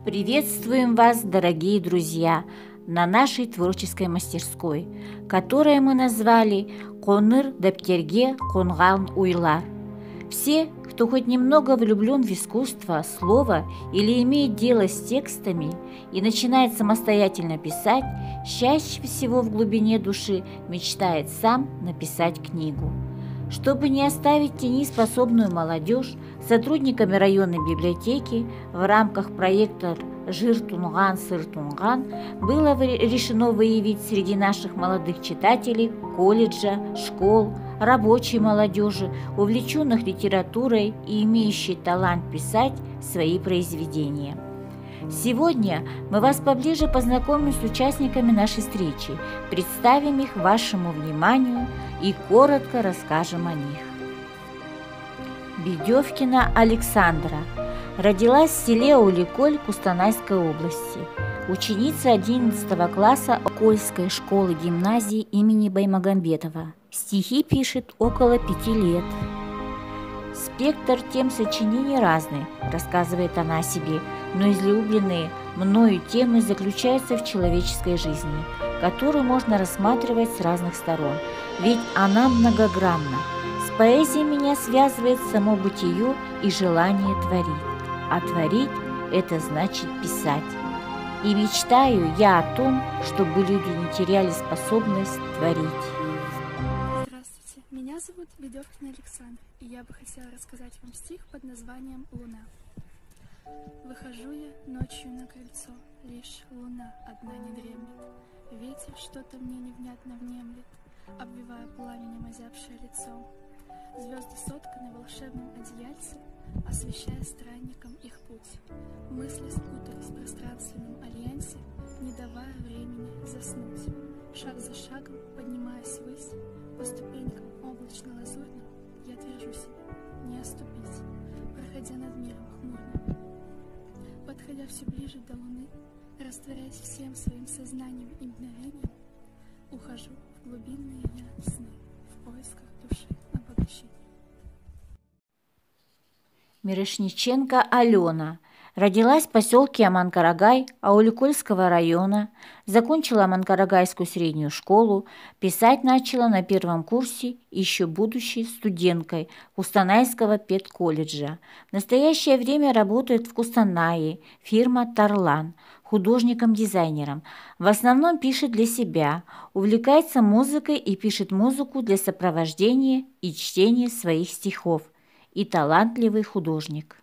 Приветствуем вас, дорогие друзья, на нашей творческой мастерской, которую мы назвали «Коныр Дептерге Конган Уйлар». Все, кто хоть немного влюблен в искусство, слово или имеет дело с текстами и начинает самостоятельно писать, чаще всего в глубине души мечтает сам написать книгу. Чтобы не оставить в тени способную молодежь, сотрудниками районной библиотеки в рамках проекта «Жыр Тунган, Сыр Тунган» было решено выявить среди наших молодых читателей колледжа, школ, рабочей молодежи, увлеченных литературой и имеющих талант писать свои произведения. Сегодня мы вас поближе познакомим с участниками нашей встречи, представим их вашему вниманию и коротко расскажем о них. Бедевкина Александра родилась в селе Ауликоль Кустанайской области, ученица 11 класса Окольской школы-гимназии имени Баймагамбетова. Стихи пишет около 5 лет. Спектр тем сочинений разный, рассказывает она о себе, но излюбленные мною темы заключаются в человеческой жизни, которую можно рассматривать с разных сторон, ведь она многогранна. С поэзией меня связывает само бытие и желание творить, а творить – это значит писать. И мечтаю я о том, чтобы люди не теряли способность творить. Здравствуйте, меня зовут Бедевкина Александра, и я бы хотела рассказать вам стих под названием «Луна». Выхожу я ночью на крыльцо, лишь луна одна не дремлет. Ветер что-то мне невнятно внемлет, обвивая пламенем озябшее лицо. Звезды сотканы волшебным одеяльцем, освещая странникам их путь. Мысли спутались в пространственном альянсе, не давая времени заснуть. Шаг за шагом, поднимаясь ввысь, по ступенькам облачно-лазурным, я твержу себе, не оступить, проходя над миром хмурным. Подходя все ближе до луны, растворяясь всем своим сознанием и мгновением, ухожу в глубинные я сны, в поисках души обогащения. Мирошниченко Алена родилась в поселке Аманкарагай Ауликольского района, закончила Аманкарагайскую среднюю школу, писать начала на первом курсе, еще будучи студенткой Кустанайского педколледжа. В настоящее время работает в Кустанае, фирма «Тарлан», художником-дизайнером. В основном пишет для себя, увлекается музыкой и пишет музыку для сопровождения и чтения своих стихов. И талантливый художник.